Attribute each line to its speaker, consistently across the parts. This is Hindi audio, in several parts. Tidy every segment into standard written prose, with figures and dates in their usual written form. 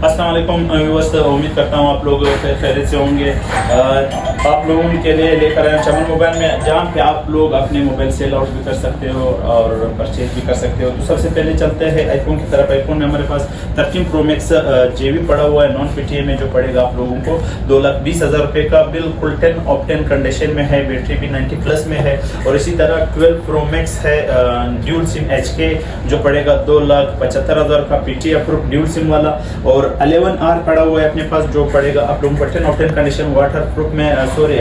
Speaker 1: अस्सलाम वालेकुम व्यूअर्स, उम्मीद करता हूँ आप लोग खैरियत से होंगे। आप लोगों के लिए लेकर आए चमन मोबाइल में, जहाँ पे आप लोग अपने मोबाइल सेल आउट भी कर सकते हो और परचेज भी कर सकते हो। तो सबसे पहले चलते हैं आईफोन की तरफ। आईफोन में हमारे पास 13 प्रो मैक्स JB पड़ा हुआ है, नॉन PTA में, जो पड़ेगा आप लोगों को 2,20,000 रुपये का। बिल्कुल 10 ऑफ 10 कंडीशन में है, बैटरी भी 90+ में है। और इसी तरह 12 प्रो मैक्स है ड्यूल सिम HK, जो पड़ेगा 2,75,000 का, PTA अप्रूव ड्यूल सिम वाला। और 11R पड़ा हुआ है अपने पास, जो पड़ेगा आप लोगों को 10 ऑफ 10 कंडीशन, वाटर प्रूफ में। सॉरी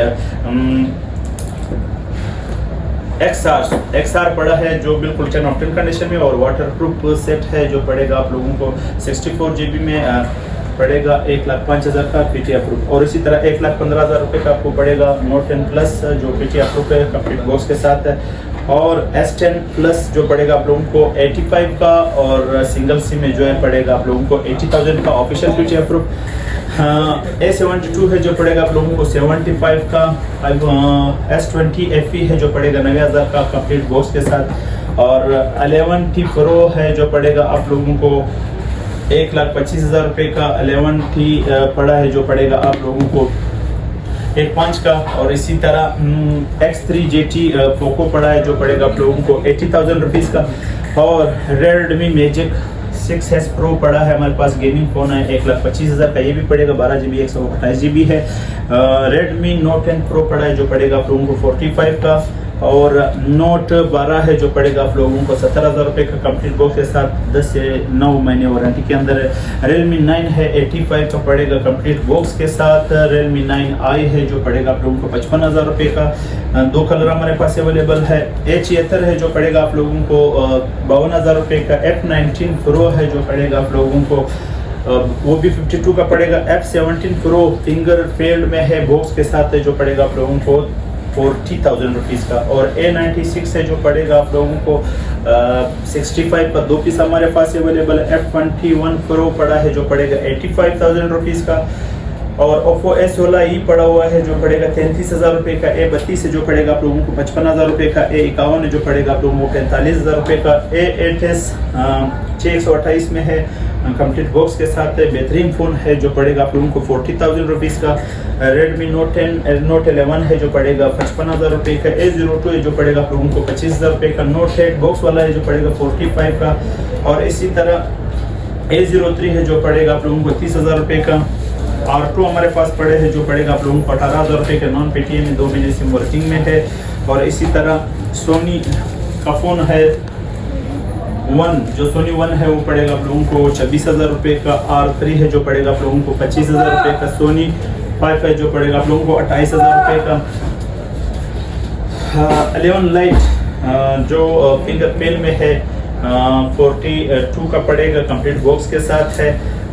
Speaker 1: XR पड़ा है, जो बिल्कुल 10 ऑफ 10 कंडीशन में और वाटर प्रूफ सेट है, जो पड़ेगा आप लोगों को 64 GB में पड़ेगा 1,05,000 का, PTA अप्रूव। और इसी तरह 1,15,000 रुपये का आपको पड़ेगा नोट 10 प्लस, जो PTA अप्रूव है, कंप्लीट बॉक्स के साथ है। और S10 प्लस जो पड़ेगा आप लोगों को 85 का, और सिंगल सिम में जो है पड़ेगा आप लोगों को 80,000 का, ऑफिशियल PTA अप्रूव। A72 है, जो पड़ेगा आप लोगों को 75 का। S20 FE है, जो पड़ेगा 90,000 का, कंप्लीट बॉक्स के साथ। और 11T Pro है, जो पड़ेगा आप लोगों को 1,25,000 रुपये का। 11T पड़ा है, जो पड़ेगा आप लोगों को 1.5 का। और इसी तरह X3 JT पोको पड़ा है, जो पड़ेगा आप लोगों को 80,000 रुपीज़ का। और Redmi Magic 6S Pro पड़ा है हमारे पास, गेमिंग फ़ोन है, 1,25,000 का, ये भी पड़ेगा। 12 GB 128 GB है। Redmi Note 10 Pro पड़ा है, जो पड़ेगा आप लोगों को 45 का। और Note 12 है, जो पड़ेगा आप लोगों को 17,000 रुपये का, कंप्लीट बॉक्स के साथ, 10 से 9 महीने वारंटी के अंदर है। Realme 9 है, 85 का पड़ेगा, कंप्लीट बॉक्स के साथ। Realme 9i है, जो पड़ेगा आप लोगों को 55,000 रुपये का। 2 कलर हमारे पास अवेलेबल है। A76 है, जो पड़ेगा आप लोगों को 52,000 रुपये का। F19 Pro है, जो पड़ेगा आप लोगों को वो भी 52 का पड़ेगा। F17 Pro फिंगर फेल्ड में है, बॉक्स के साथ है, जो पड़ेगा आप लोगों को 40,000 रुपीज़ का। और A96 है, जो पड़ेगा आप लोगों को 65 का। 2 पीस हमारे पास अवेलेबल है। F21 Pro पड़ा है, जो पड़ेगा 85,000 रुपीज़ का। और Oppo A16e पड़ा हुआ है, जो पड़ेगा 33,000 रुपये का। A32 है, जो पड़ेगा आप लोगों को 55,000 रुपये का। A51 है, जो पड़ेगा आप लोगों को 45,000 रुपये का। A8s 628 में है, कंप्लीट बॉक्स के साथ है, बेहतरीन फ़ोन है, जो पड़ेगा आप लोगों को 40,000 रुपीज़ का। Redmi Note 11 है, जो पड़ेगा 55,000 रुपये का। A02 है, जो पड़ेगा आप लोगों को 25,000 रुपये का। Note 8 बॉक्स वाला है, जो पड़ेगा 45 का। और इसी तरह A03 है, जो पड़ेगा आप लोगों को 30,000 रुपये का। R2 हमारे पास पड़े हैं, जो पड़ेगा आप लोगों को 18,000 रुपये के, नॉन PTA में, 2 महीने सिम वर्किंग में है। और इसी तरह सोनी का फ़ोन है जो सोनी 1 है, वो पड़ेगा आप लोगों को 26,000 रुपये का। R3 है, जो पड़ेगा आप लोगों को 25,000 रुपये का। सोनी 5 है, जो पड़ेगा आप लोगों को 28,000 रुपये का। 11 लाइट जो फिंगर पेल में है, 42 का पड़ेगा, कंप्लीट बॉक्स के साथ है।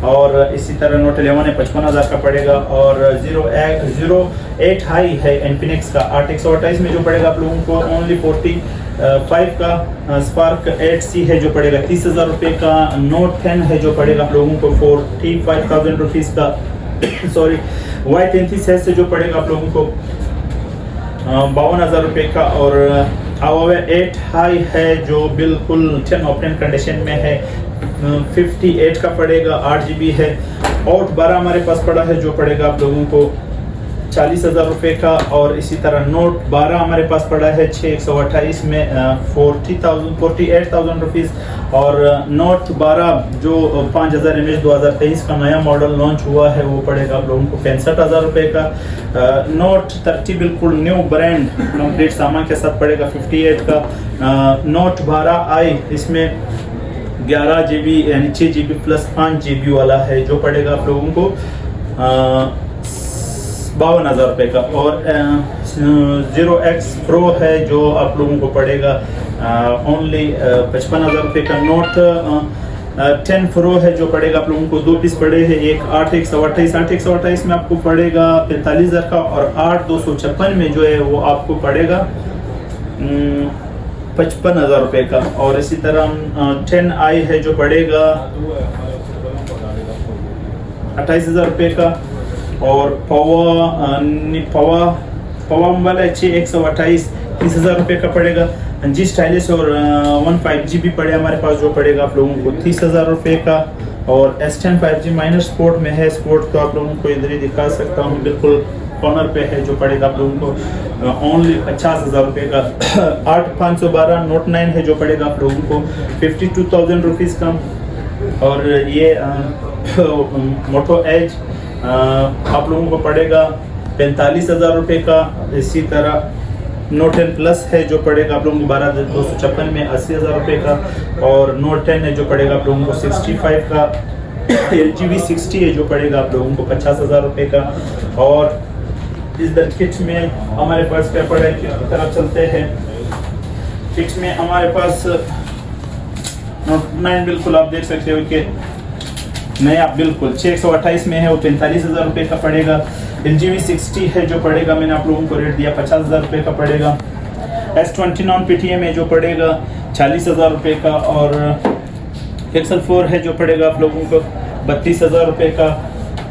Speaker 1: और इसी तरह Note 11 है, 55,000 का पड़ेगा। और 08 हाई है Infinix का 8/128 में, जो पड़ेगा आप लोगों को ओनली 45 का। Spark 8C है, जो पड़ेगा 30,000 रुपये का। Note 10 है, जो पड़ेगा आप लोगों को 45,000 रुपीज़ का। सॉरी, Y33 है, जो पड़ेगा आप लोगों को 52,000 रुपये का। और Huawei 8 हाई है, जो बिल्कुल 10 ऑफ 10 कंडीशन में है, 58 का पड़ेगा, 8 GB है। Out 12 हमारे पास पड़ा है, जो पड़ेगा आप लोगों को 40,000 रुपये का। और इसी तरह Note 12 हमारे पास पड़ा है 6/128 में, 48,000 रुपीज़। और Note 12 जो 5000 mAh 2023 का नया मॉडल लॉन्च हुआ है, वो पड़ेगा आप लोगों को 65,000 रुपये का। Note 30 बिल्कुल न्यू ब्रांड कंप्लीट सामान के साथ पड़ेगा 58 का। Note 12i इसमें 11 GB यानी 6 GB प्लस 5 GB वाला है, जो पड़ेगा आप लोगों को 52,000 रुपये का। और 0X Pro है, जो आप लोगों को पड़ेगा ओनली 55,000 रुपये का। Note 10 Pro है, जो पड़ेगा आप लोगों को 2 पीस पड़े हैं, एक 8/128 में आपको पड़ेगा 45,000 का। और 8/256 में जो है वो आपको पड़ेगा 55,000 रुपये का। और इसी तरह 10i है, जो पड़ेगा 28,000 रुपये का। और पवा मोबाइल है 6/128 30,000 रुपये का पड़ेगा। G स्टाइलिश और 15 GB पड़े हमारे पास, जो पड़ेगा आप लोगों को 30,000 रुपये का। और S10 5G माइनर स्पोर्ट में है। स्पोर्ट तो आप लोगों को इधर ही दिखा सकता हूँ, बिल्कुल कॉर्नर पे है, जो पड़ेगा आप लोगों को ओनली 50,000 रुपये का। 8512 नोट 9 है, जो पड़ेगा आप लोगों को 52,000 रुपीज़ का। और ये मोटो एज आप लोगों को पड़ेगा 45,000 रुपये का। इसी तरह नोट 10 प्लस है, जो पड़ेगा आप लोगों को 12,256 में 80,000 रुपये का। और नोट 10 है, जो पड़ेगा आप लोगों को 65 का। LG V60 है, जो पड़ेगा आप लोगों को 50,000 रुपये का। और इस किट में हमारे पास क्या पड़ा है, किट की तरफ चलते हैं। किट में हमारे पास नोट 9 बिल्कुल आप देख सकते हो कि नया बिल्कुल 628 में है, वो 45,000 रुपये का पड़ेगा। LG V60 है, जो पड़ेगा, मैंने आप लोगों को रेट दिया 50,000 रुपये का पड़ेगा। S20 PTM है, जो पड़ेगा 40,000 रुपये का। और Pixel 4 है, जो पड़ेगा आप लोगों को 32,000 रुपये का।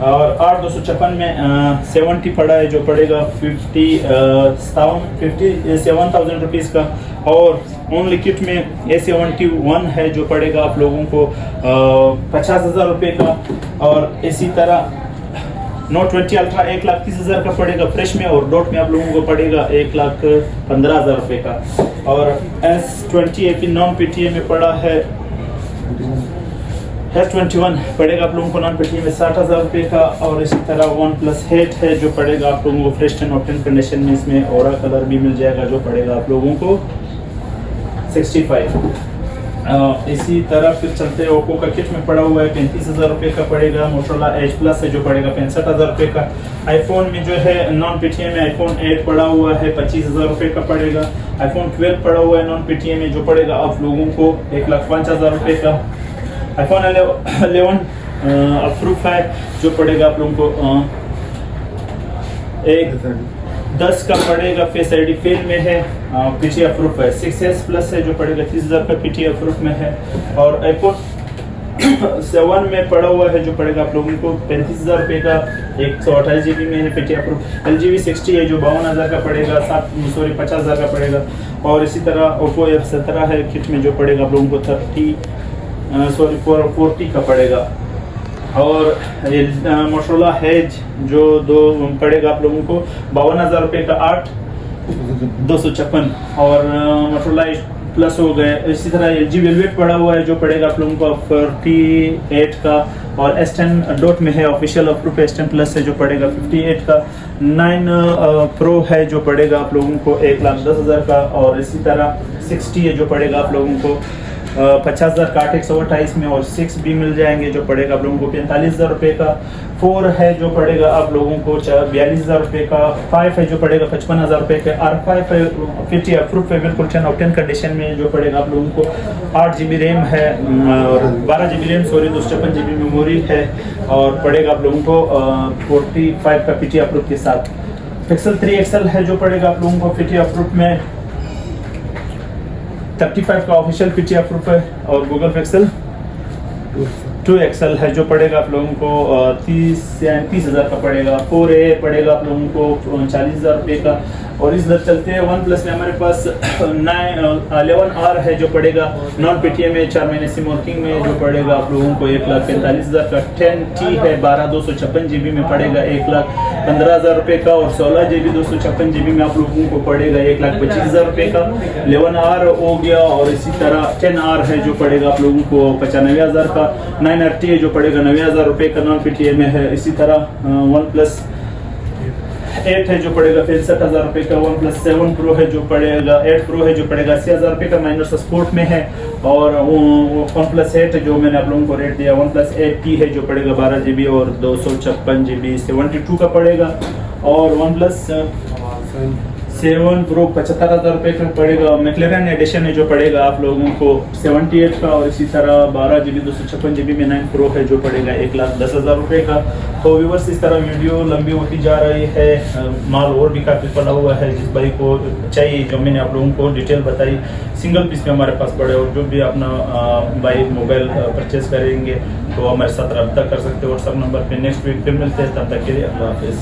Speaker 1: और 8256 में 70 पड़ा है, जो पड़ेगा 57,000 रुपीज़ का। और ओनली किट में A71 है, जो पड़ेगा आप लोगों को 50,000 रुपये का। और इसी तरह नोट 20 अल्ट्रा 1,30,000 का पड़ेगा फ्रेश में। और डॉट में आप लोगों को पड़ेगा 1,15,000 रुपये का। और S20 AP नॉन PTM में पड़ा है, S21 पड़ेगा आप लोगों को नॉन PTM में 60,000 रुपये का। और इसी तरह OnePlus 8 है, जो पड़ेगा आप लोगों को फ्रेश 10 ऑप्टेन कंडीशन में, इसमें और कलर भी मिल जाएगा, जो पड़ेगा आप लोगों को 65। इसी तरह फिर चलते हैं, ओप्पो का किट में पड़ा हुआ है 35,000 रुपये का पड़ेगा। मोटोरोला एज प्लस है, जो पड़ेगा 65,000 रुपये का। आईफोन में जो है नॉन PTM में iPhone 8 पड़ा हुआ है 25,000 रुपये का पड़ेगा। iPhone 12 पड़ा हुआ है नॉन PTM में, जो पड़ेगा आप लोगों को 1,05,000 रुपये का। iPhone 11 अप्रूव है, जो पड़ेगा आप लोगों को 10 का पड़ेगा। फेस ID फेल में है, PTI अप्रूव है। 6S प्लस है, जो पड़ेगा 30,000 का, PTI अप्रूव में है। और iPhone 7 में पड़ा हुआ है, जो पड़ेगा आप लोगों को 35,000 रुपये का। 128 GB में है, PTI अप्रूव। LG V60 है, जो 52,000 का पड़ेगा, 50,000 का पड़ेगा। और इसी तरह Oppo F17 है किट में, जो पड़ेगा आप लोगों को 40 का पड़ेगा। और मोटोरोला एज जो दो पड़ेगा आप लोगों को 52,000 रुपये का 8,256। और मोटोरोला प्लस हो गए। इसी तरह LG वेलवेट पड़ा हुआ है, जो पड़ेगा आप लोगों को 48 का। और S10 डॉट में है, ऑफिशियल अप्रूव S10 प्लस है, जो पड़ेगा 58 का। 9 प्रो है, जो पड़ेगा आप लोगों को 1,10,000 का। और इसी तरह 60 है, जो पड़ेगा आप लोगों को 50,000 का 128 में। और 6 भी मिल जाएंगे, जो पड़ेगा आप लोगों को 45,000 रुपये का। 4 है, जो पड़ेगा आप लोगों को 42,000 रुपये का। 5 है, जो पड़ेगा 55,000 रुपये का। R5 है, 50 अप्रूव है, बिल्कुल 10 ऑप्टेन कंडीशन में, जो पड़ेगा आप लोगों को 8 GB रैम है और 12 GB रैम 256 GB मेमोरी है। और पड़ेगा आप लोगों को 45 का PTI अप्रूव के साथ। Pixel 3 XL है, जो पड़ेगा आप लोगों को PTI अप्रूव में 35 का ऑफिशियल PTI अप्रूव है। और Google Pixel 2 XL है, जो पड़ेगा आप लोगों को 30,000 का पड़ेगा। 4A पड़ेगा आप लोगों को 40,000 रुपये का। और इस दर चलते हैं OnePlus में हमारे पास 11R है, जो पड़ेगा नॉन PTM में 4 महीने सिम वर्किंग में, जो पड़ेगा आप लोगों को 1,45,000 का। 10T है, 12,256 GB में पड़ेगा 1,15,000 रुपये का। और 16 GB 256 GB में आप लोगों को पड़ेगा 1,25,000 रुपये का। 11R हो गया। और इसी तरह 10R है, जो पड़ेगा आप लोगों को 95,000 का। 9RT है, जो पड़ेगा 90,000 रुपये का, नॉन PTM में है। इसी तरह OnePlus 8 है, जो पड़ेगा 65,000 रुपये का। OnePlus 7 Pro है, जो पड़ेगा 8 Pro है, जो पड़ेगा 80,000 रुपये का, माइनस स्पोर्ट में है। और OnePlus 8 जो मैंने आप लोगों को रेट दिया, OnePlus 8T है, जो पड़ेगा 12 GB और 256 GB 72 का पड़ेगा। और OnePlus 7 Pro 75,000 रुपये का पड़ेगा। मैक्लेरन एडिशन है, जो पड़ेगा आप लोगों को 78 का। और इसी तरह 12 GB 256 GB में 9 Pro है, जो पड़ेगा 1,10,000 रुपये का। तो व्यूअर्स, इस तरह वीडियो लंबी होती जा रही है। माल और भी काफ़ी पड़ा हुआ है, जिस भाई को चाहिए, जो मैंने आप लोगों को डिटेल बताई, सिंगल पीस में हमारे पास पड़े। और जो भी अपना भाई मोबाइल परचेज करेंगे, तो हमारे साथ रब्ता कर सकते हो व्हाट्सअप नंबर पे। नेक्स्ट वीक फिर मिलते हैं, तब तक के लिए अल्लाह हाफिज़।